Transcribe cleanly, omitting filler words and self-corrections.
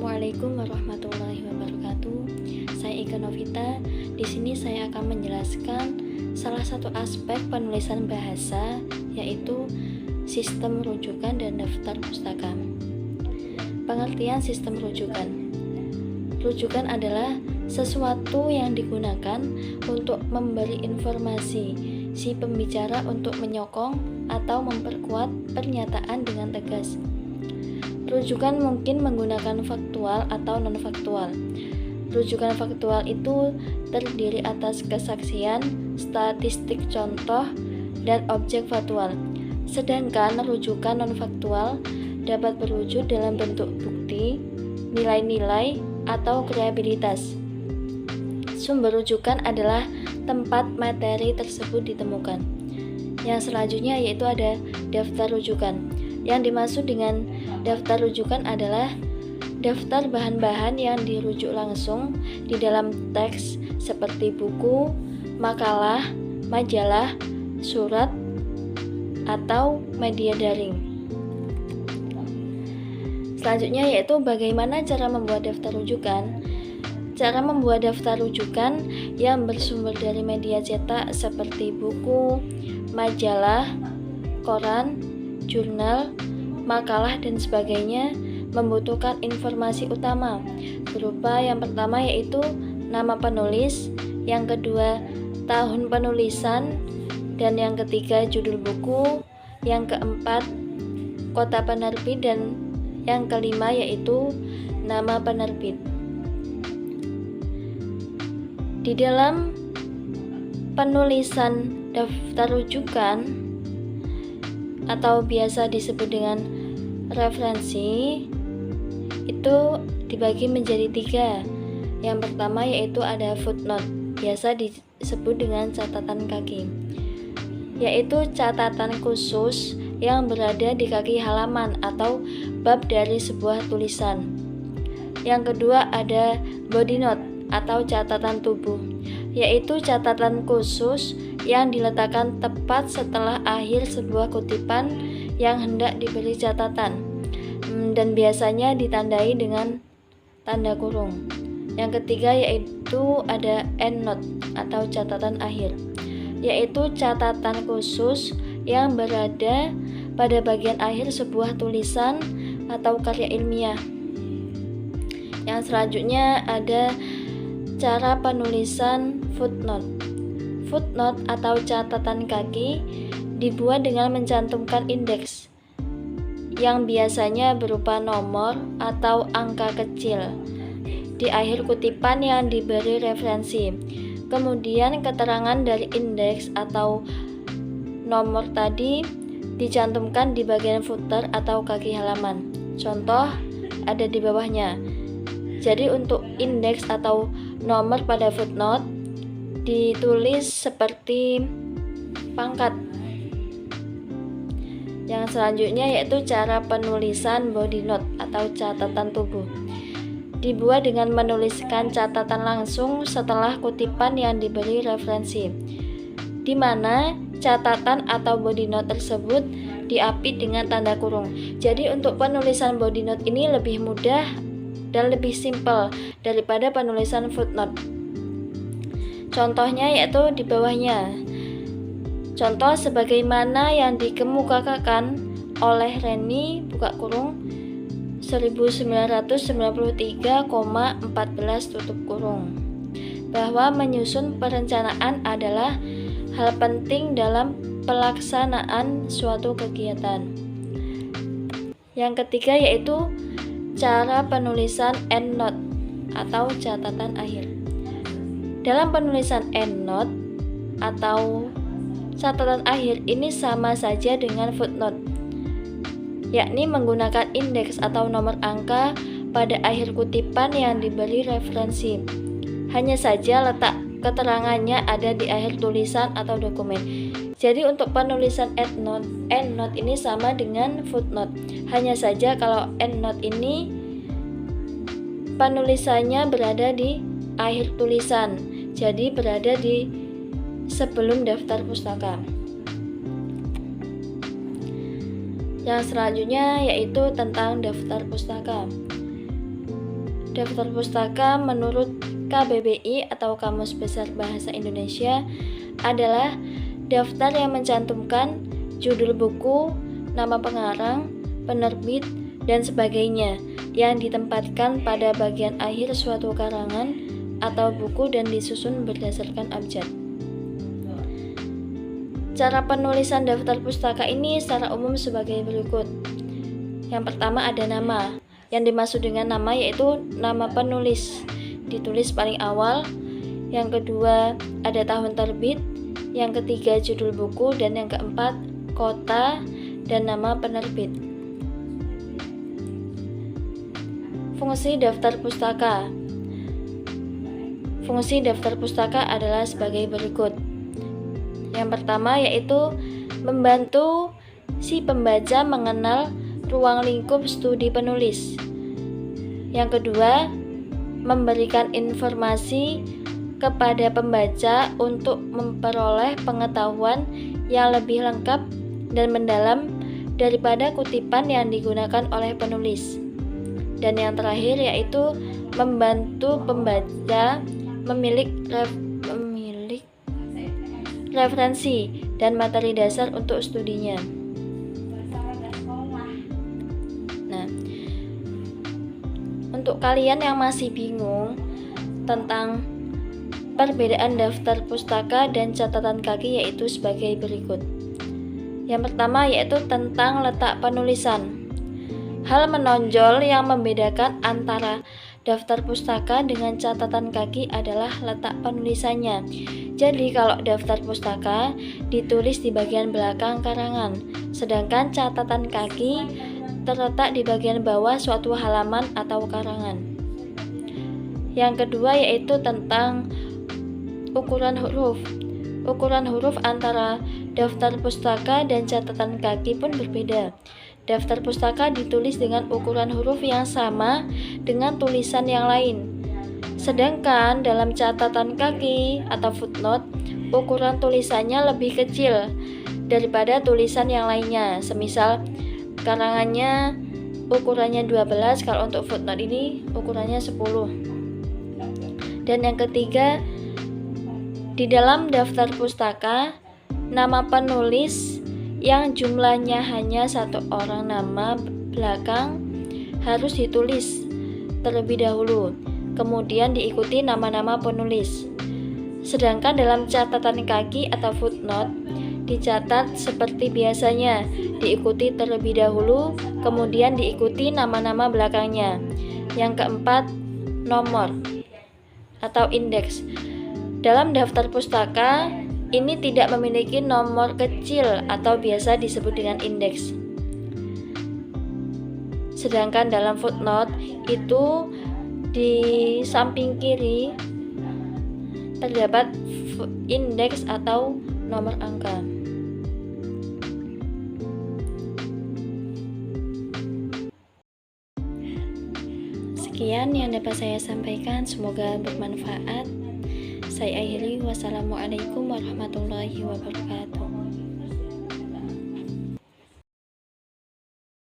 Assalamualaikum warahmatullahi wabarakatuh. Saya Ika Novita. Di sini saya akan menjelaskan salah satu aspek penulisan bahasa, yaitu sistem rujukan dan daftar pustaka. Pengertian sistem rujukan. Rujukan adalah sesuatu yang digunakan untuk memberi informasi si pembicara untuk menyokong atau memperkuat pernyataan dengan tegas. Rujukan mungkin menggunakan faktual atau non-faktual. Rujukan faktual itu terdiri atas kesaksian, statistik contoh, dan objek faktual. Sedangkan rujukan non-faktual dapat berwujud dalam bentuk bukti, nilai-nilai, atau kreativitas. Sumber rujukan adalah tempat materi tersebut ditemukan. Yang selanjutnya yaitu ada daftar rujukan. Yang dimaksud dengan daftar rujukan adalah daftar bahan-bahan yang dirujuk langsung di dalam teks seperti buku, makalah, majalah, surat, atau media daring. Selanjutnya yaitu bagaimana cara membuat daftar rujukan. Cara membuat daftar rujukan yang bersumber dari media cetak seperti buku, majalah, koran, jurnal, makalah, dan sebagainya membutuhkan informasi utama berupa yang pertama yaitu nama penulis, yang kedua tahun penulisan, dan yang ketiga judul buku, yang keempat kota penerbit, dan yang kelima yaitu nama penerbit. Di dalam penulisan daftar rujukan atau biasa disebut dengan referensi itu dibagi menjadi 3. Yang pertama yaitu ada footnote, biasa disebut dengan catatan kaki, yaitu catatan khusus yang berada di kaki halaman atau bab dari sebuah tulisan. Yang kedua ada body note atau catatan tubuh, yaitu catatan khusus yang diletakkan tepat setelah akhir sebuah kutipan yang hendak diberi catatan, dan biasanya ditandai dengan tanda kurung. Yang ketiga yaitu ada endnote atau catatan akhir, yaitu catatan khusus yang berada pada bagian akhir sebuah tulisan atau karya ilmiah. Yang selanjutnya ada cara penulisan footnote. Footnote atau catatan kaki dibuat dengan mencantumkan indeks yang biasanya berupa nomor atau angka kecil di akhir kutipan yang diberi referensi. Kemudian keterangan dari indeks atau nomor tadi dicantumkan di bagian footer atau kaki halaman. Contoh ada di bawahnya. Jadi untuk indeks atau nomor pada footnote ditulis seperti pangkat. Yang selanjutnya yaitu cara penulisan body note atau catatan tubuh. Dibuat dengan menuliskan catatan langsung setelah kutipan yang diberi referensi, di mana catatan atau body note tersebut diapit dengan tanda kurung. Jadi untuk penulisan body note ini lebih mudah dan lebih simpel daripada penulisan footnote. Contohnya yaitu di bawahnya. Contoh sebagaimana yang dikemukakan oleh Reni buka kurung 1993,14 tutup kurung, bahwa menyusun perencanaan adalah hal penting dalam pelaksanaan suatu kegiatan. Yang ketiga yaitu cara penulisan endnote atau catatan akhir. Dalam penulisan endnote atau catatan akhir ini sama saja dengan footnote, yakni menggunakan indeks atau nomor angka pada akhir kutipan yang diberi referensi. Hanya saja letak keterangannya ada di akhir tulisan atau dokumen. Jadi untuk penulisan endnote ini sama dengan footnote. Hanya saja kalau endnote ini penulisannya berada di akhir tulisan, jadi berada di sebelum daftar pustaka. Yang selanjutnya yaitu tentang daftar pustaka. Daftar pustaka menurut KBBI atau Kamus Besar Bahasa Indonesia adalah daftar yang mencantumkan judul buku, nama pengarang, penerbit, dan sebagainya yang ditempatkan pada bagian akhir suatu karangan atau buku dan disusun berdasarkan abjad. Cara penulisan daftar pustaka ini secara umum sebagai berikut. Yang pertama ada nama. Yang dimaksud dengan nama yaitu nama penulis, ditulis paling awal. Yang kedua ada tahun terbit. Yang ketiga judul buku. Dan yang keempat kota dan nama penerbit. Fungsi daftar pustaka. Fungsi daftar pustaka adalah sebagai berikut. Yang pertama yaitu membantu si pembaca mengenal ruang lingkup studi penulis. Yang kedua, memberikan informasi kepada pembaca untuk memperoleh pengetahuan yang lebih lengkap dan mendalam daripada kutipan yang digunakan oleh penulis. Dan yang terakhir yaitu membantu pembaca memiliki referensi dan materi dasar untuk studinya. Nah, untuk kalian yang masih bingung tentang perbedaan daftar pustaka dan catatan kaki yaitu sebagai berikut. Yang pertama yaitu tentang letak penulisan. Hal menonjol yang membedakan antara daftar pustaka dengan catatan kaki adalah letak penulisannya. Jadi kalau daftar pustaka ditulis di bagian belakang karangan, sedangkan catatan kaki terletak di bagian bawah suatu halaman atau karangan. Yang kedua yaitu tentang ukuran huruf. Ukuran huruf antara daftar pustaka dan catatan kaki pun berbeda. Daftar pustaka ditulis dengan ukuran huruf yang sama dengan tulisan yang lain. Sedangkan dalam catatan kaki atau footnote, ukuran tulisannya lebih kecil daripada tulisan yang lainnya. Semisal karangannya ukurannya 12, kalau untuk footnote ini ukurannya 10. Dan yang ketiga, di dalam daftar pustaka, nama penulis yang jumlahnya hanya satu orang nama belakang harus ditulis terlebih dahulu, kemudian diikuti nama-nama penulis. Sedangkan dalam catatan kaki atau footnote dicatat seperti biasanya, diikuti terlebih dahulu, kemudian diikuti nama-nama belakangnya. Yang keempat, nomor atau indeks. Dalam daftar pustaka ini tidak memiliki nomor kecil atau biasa disebut dengan indeks. Sedangkan dalam footnote itu di samping kiri terdapat indeks atau nomor angka. Sekian yang dapat saya sampaikan, semoga bermanfaat. Saya akhiri, wassalamualaikum warahmatullahi wabarakatuh.